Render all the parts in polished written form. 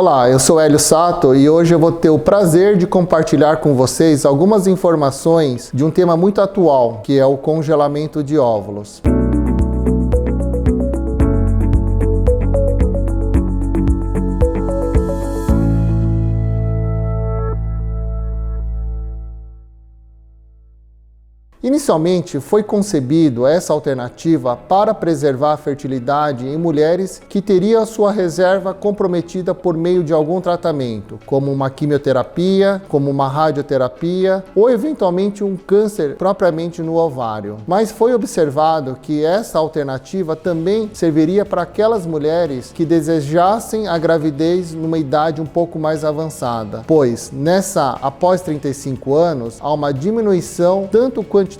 Olá, eu sou Hélio Sato e hoje eu vou ter o prazer de compartilhar com vocês algumas informações de um tema muito atual, que é o congelamento de óvulos. Inicialmente, foi concebido essa alternativa para preservar a fertilidade em mulheres que teriam a sua reserva comprometida por meio de algum tratamento, como uma quimioterapia, como uma radioterapia ou eventualmente um câncer propriamente no ovário. Mas foi observado que essa alternativa também serviria para aquelas mulheres que desejassem a gravidez numa idade um pouco mais avançada, pois após 35 anos, há uma diminuição tanto quantitativa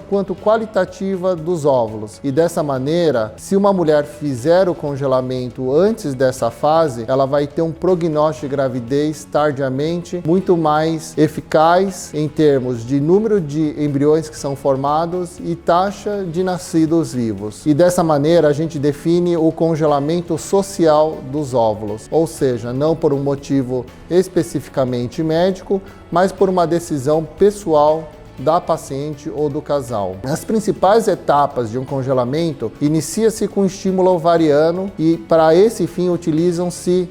quanto qualitativa dos óvulos. E dessa maneira, se uma mulher fizer o congelamento antes dessa fase, ela vai ter um prognóstico de gravidez tardiamente muito mais eficaz em termos de número de embriões que são formados e taxa de nascidos vivos. E dessa maneira a gente define o congelamento social dos óvulos, ou seja, não por um motivo especificamente médico, mas por uma decisão pessoal da paciente ou do casal. As principais etapas de um congelamento inicia-se com estímulo ovariano e para esse fim utilizam-se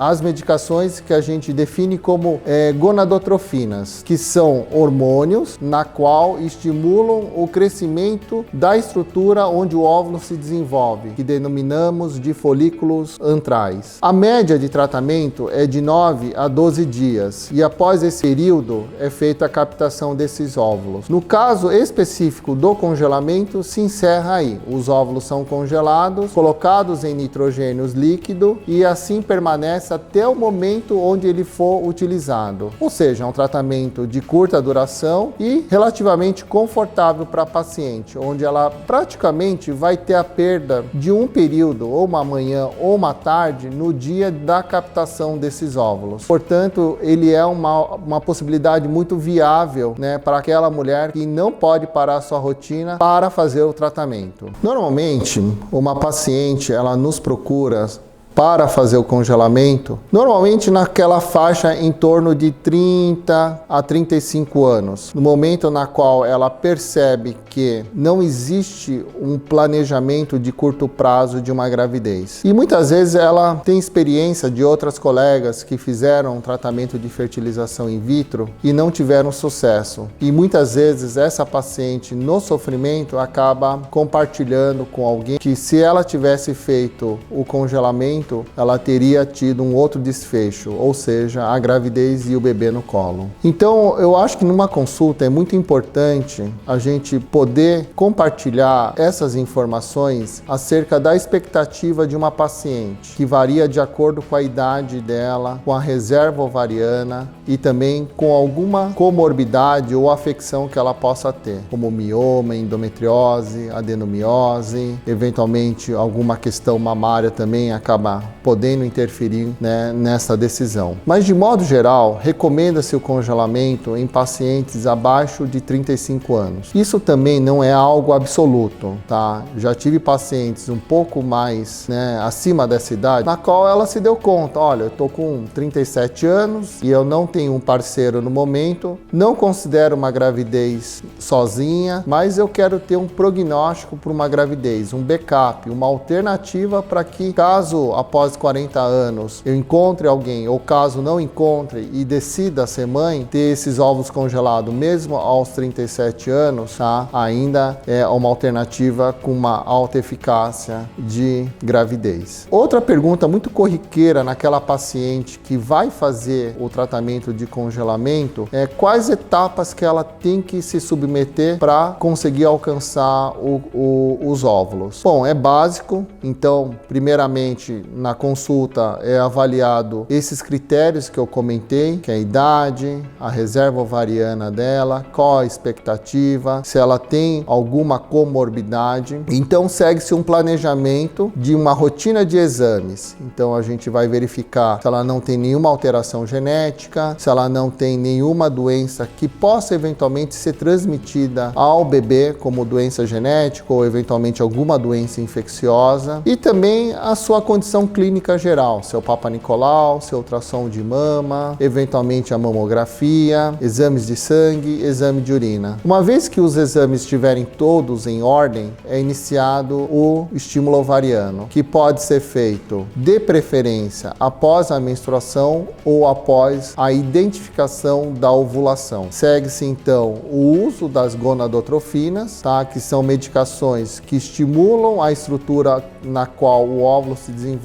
as medicações que a gente define como gonadotrofinas, que são hormônios na qual estimulam o crescimento da estrutura onde o óvulo se desenvolve, que denominamos de folículos antrais. A média de tratamento é de 9 a 12 dias e após esse período é feita a captação desses óvulos. No caso específico do congelamento, se encerra aí. Os óvulos são congelados, colocados em nitrogênio líquido e assim permanece até o momento onde ele for utilizado. Ou seja, é um tratamento de curta duração e relativamente confortável para a paciente, onde ela praticamente vai ter a perda de um período, ou uma manhã ou uma tarde, no dia da captação desses óvulos. Portanto, ele é uma possibilidade muito viável, para aquela mulher que não pode parar a sua rotina para fazer o tratamento. Normalmente, uma paciente, ela nos procura para fazer o congelamento, normalmente naquela faixa em torno de 30 a 35 anos, no momento na qual ela percebe que não existe um planejamento de curto prazo de uma gravidez. E muitas vezes ela tem experiência de outras colegas que fizeram um tratamento de fertilização in vitro e não tiveram sucesso. E muitas vezes essa paciente no sofrimento acaba compartilhando com alguém que se ela tivesse feito o congelamento, ela teria tido um outro desfecho, ou seja, a gravidez e o bebê no colo. Então, eu acho que numa consulta é muito importante a gente poder compartilhar essas informações acerca da expectativa de uma paciente, que varia de acordo com a idade dela, com a reserva ovariana e também com alguma comorbidade ou afecção que ela possa ter, como mioma, endometriose, adenomiose, eventualmente alguma questão mamária também acaba podendo interferir, nessa decisão. Mas de modo geral, recomenda-se o congelamento em pacientes abaixo de 35 anos. Isso também não é algo absoluto, tá? Já tive pacientes um pouco mais, acima dessa idade, na qual ela se deu conta, olha, eu tô com 37 anos e eu não tenho um parceiro no momento, não considero uma gravidez sozinha, mas eu quero ter um prognóstico para uma gravidez, um backup, uma alternativa para que, caso após 40 anos eu encontre alguém, ou caso não encontre e decida ser mãe, ter esses óvulos congelados mesmo aos 37 anos, tá? Ainda é uma alternativa com uma alta eficácia de gravidez. Outra pergunta muito corriqueira naquela paciente que vai fazer o tratamento de congelamento é quais etapas que ela tem que se submeter para conseguir alcançar os óvulos. Bom, é básico, então primeiramente na consulta é avaliado esses critérios que eu comentei, que é a idade, a reserva ovariana dela, qual a expectativa, se ela tem alguma comorbidade. Então segue-se um planejamento de uma rotina de exames. Então a gente vai verificar se ela não tem nenhuma alteração genética, se ela não tem nenhuma doença que possa eventualmente ser transmitida ao bebê, como doença genética ou eventualmente alguma doença infecciosa, e também a sua condição descrição clínica geral, seu Papa Nicolau, seu ultrassom de mama, eventualmente a mamografia, exames de sangue, exame de urina. Uma vez que os exames estiverem todos em ordem, é iniciado o estímulo ovariano, que pode ser feito de preferência após a menstruação ou após a identificação da ovulação. Segue-se então o uso das gonadotrofinas, tá? Que são medicações que estimulam a estrutura na qual o óvulo se desenvolve,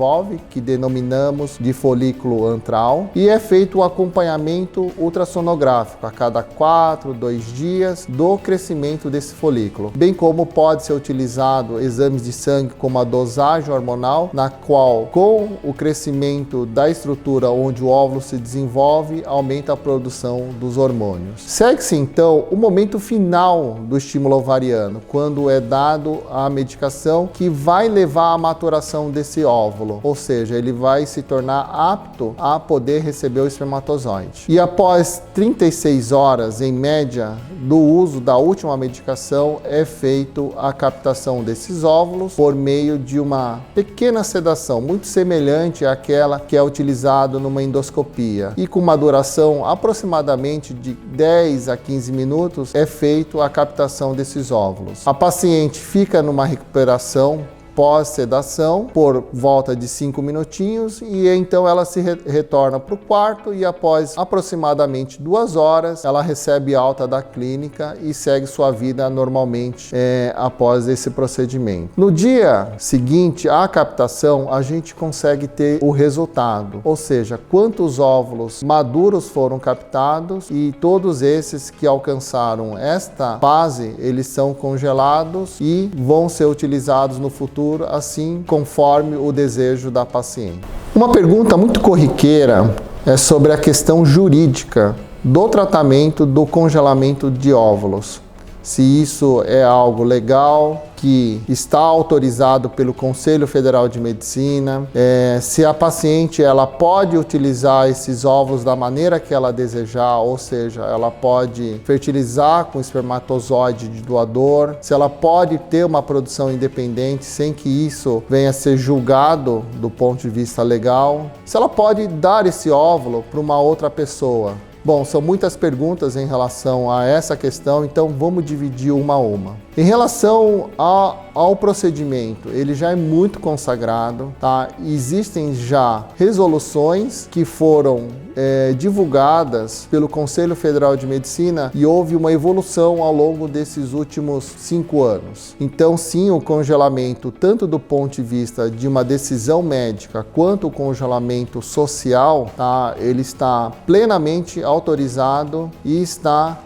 que denominamos de folículo antral, e é feito o acompanhamento ultrassonográfico a cada 2 dias do crescimento desse folículo, bem como pode ser utilizado exames de sangue como a dosagem hormonal, na qual com o crescimento da estrutura onde o óvulo se desenvolve, aumenta a produção dos hormônios. Segue-se então o momento final do estímulo ovariano, quando é dado a medicação que vai levar à maturação desse óvulo, ou seja, ele vai se tornar apto a poder receber o espermatozoide. E após 36 horas, em média, do uso da última medicação, é feito a captação desses óvulos por meio de uma pequena sedação, muito semelhante àquela que é utilizada numa endoscopia. E com uma duração aproximadamente de 10 a 15 minutos, é feito a captação desses óvulos. A paciente fica numa recuperação pós-sedação por volta de 5 minutinhos e então ela se retorna para o quarto e após aproximadamente 2 horas ela recebe alta da clínica e segue sua vida normalmente após esse procedimento. No dia seguinte à captação, a gente consegue ter o resultado, ou seja, quantos óvulos maduros foram captados, e todos esses que alcançaram esta fase, eles são congelados e vão ser utilizados no futuro, assim conforme o desejo da paciente. Uma pergunta muito corriqueira é sobre a questão jurídica do tratamento do congelamento de óvulos. Se isso é algo legal, que está autorizado pelo Conselho Federal de Medicina, se a paciente ela pode utilizar esses óvulos da maneira que ela desejar, ou seja, ela pode fertilizar com espermatozoide de doador, se ela pode ter uma produção independente sem que isso venha a ser julgado do ponto de vista legal, se ela pode dar esse óvulo para uma outra pessoa. Bom, são muitas perguntas em relação a essa questão, então vamos dividir uma a uma. Em relação ao procedimento, ele já é muito consagrado, tá? Existem já resoluções que foram divulgadas pelo Conselho Federal de Medicina e houve uma evolução ao longo desses últimos 5 anos. Então, sim, o congelamento, tanto do ponto de vista de uma decisão médica quanto o congelamento social, tá? Ele está plenamente autorizado e está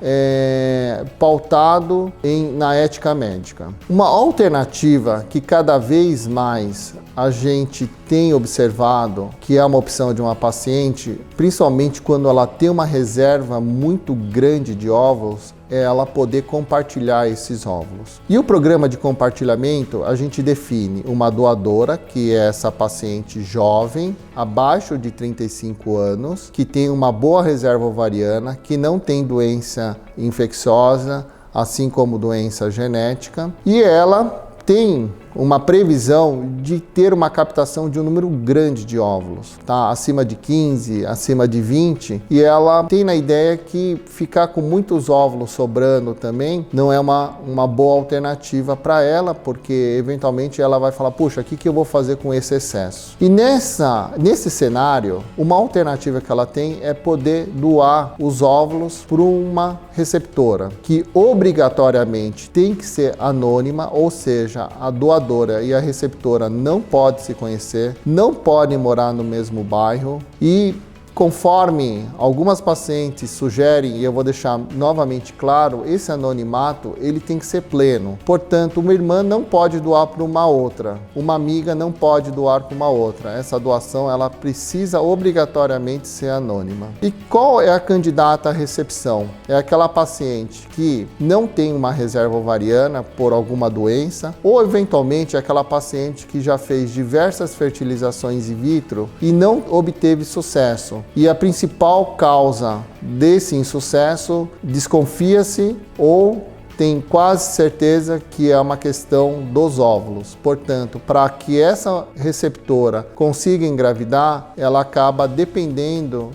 pautado na ética médica. Uma alternativa que cada vez mais a gente tem observado, que é uma opção de uma paciente, principalmente quando ela tem uma reserva muito grande de óvulos, é ela poder compartilhar esses óvulos. E o programa de compartilhamento, a gente define uma doadora, que é essa paciente jovem, abaixo de 35 anos, que tem uma boa reserva ovariana, que não tem doença infecciosa, assim como doença genética, e ela tem uma previsão de ter uma captação de um número grande de óvulos, tá? Acima de 15, acima de 20, e ela tem na ideia que ficar com muitos óvulos sobrando também não é uma boa alternativa para ela, porque eventualmente ela vai falar, puxa, o que eu vou fazer com esse excesso? E nesse cenário, uma alternativa que ela tem é poder doar os óvulos para uma receptora, que obrigatoriamente tem que ser anônima, ou seja, a doadora e a receptora não podem se conhecer, não podem morar no mesmo bairro e, conforme algumas pacientes sugerem, e eu vou deixar novamente claro, esse anonimato ele tem que ser pleno. Portanto, uma irmã não pode doar para uma outra, uma amiga não pode doar para uma outra. Essa doação ela precisa obrigatoriamente ser anônima. E qual é a candidata à recepção? É aquela paciente que não tem uma reserva ovariana por alguma doença, ou eventualmente aquela paciente que já fez diversas fertilizações in vitro e não obteve sucesso. E a principal causa desse insucesso, desconfia-se ou tem quase certeza que é uma questão dos óvulos. Portanto, para que essa receptora consiga engravidar, ela acaba dependendo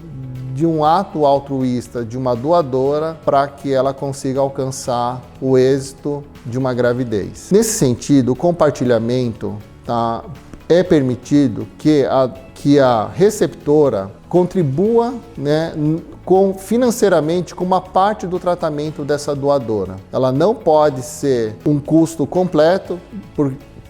de um ato altruísta de uma doadora para que ela consiga alcançar o êxito de uma gravidez. Nesse sentido, o compartilhamento é permitido que a receptora contribua, financeiramente com uma parte do tratamento dessa doadora. Ela não pode ser um custo completo,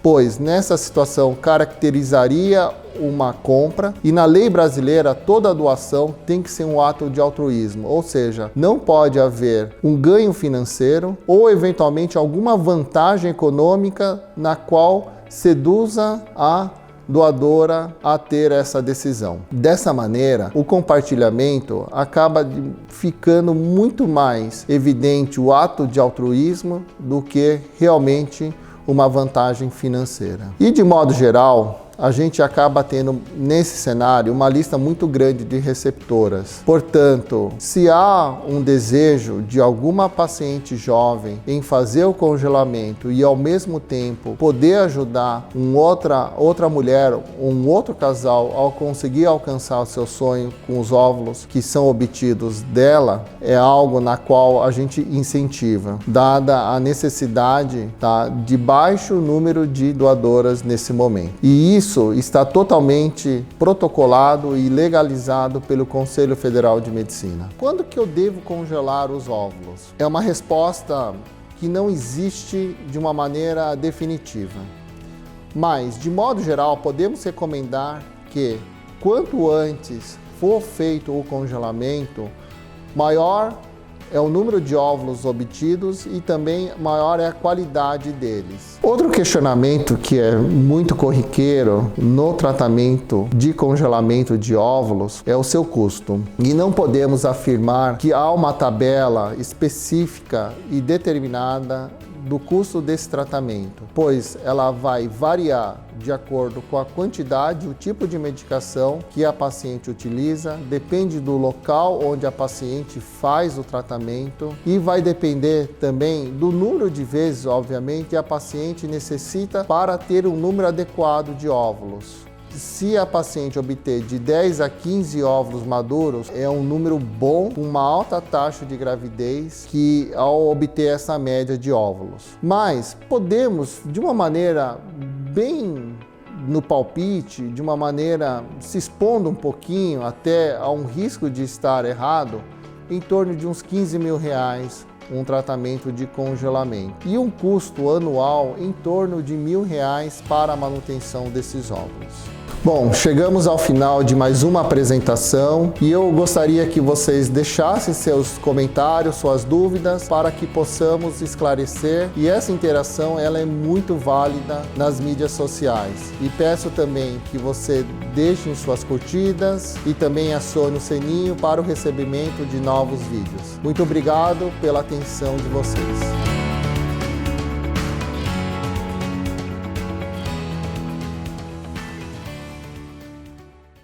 pois nessa situação caracterizaria uma compra, e na lei brasileira toda doação tem que ser um ato de altruísmo, ou seja, não pode haver um ganho financeiro ou eventualmente alguma vantagem econômica na qual seduza a doadora a ter essa decisão. Dessa maneira, o compartilhamento acaba ficando muito mais evidente o ato de altruísmo do que realmente uma vantagem financeira. E de modo geral, a gente acaba tendo nesse cenário uma lista muito grande de receptoras. Portanto, se há um desejo de alguma paciente jovem em fazer o congelamento e ao mesmo tempo poder ajudar outra mulher, um outro casal ao conseguir alcançar o seu sonho com os óvulos que são obtidos dela, é algo na qual a gente incentiva, dada a necessidade de baixo número de doadoras nesse momento. E isso está totalmente protocolado e legalizado pelo Conselho Federal de Medicina. Quando que eu devo congelar os óvulos? É uma resposta que não existe de uma maneira definitiva. Mas, de modo geral, podemos recomendar que, quanto antes for feito o congelamento, maior é o número de óvulos obtidos e também maior é a qualidade deles. Outro questionamento que é muito corriqueiro no tratamento de congelamento de óvulos é o seu custo. E não podemos afirmar que há uma tabela específica e determinada do custo desse tratamento, pois ela vai variar de acordo com a quantidade e o tipo de medicação que a paciente utiliza, depende do local onde a paciente faz o tratamento e vai depender também do número de vezes, obviamente, que a paciente necessita para ter um número adequado de óvulos. Se a paciente obter de 10 a 15 óvulos maduros, é um número bom, com uma alta taxa de gravidez, que ao obter essa média de óvulos. Mas podemos, de uma maneira bem no palpite, de uma maneira se expondo um pouquinho até a um risco de estar errado, em torno de uns R$15 mil um tratamento de congelamento. E um custo anual em torno de R$1.000 para a manutenção desses óvulos. Bom, chegamos ao final de mais uma apresentação e eu gostaria que vocês deixassem seus comentários, suas dúvidas, para que possamos esclarecer, e essa interação ela é muito válida nas mídias sociais. E peço também que você deixe suas curtidas e também acione o sininho para o recebimento de novos vídeos. Muito obrigado pela atenção de vocês.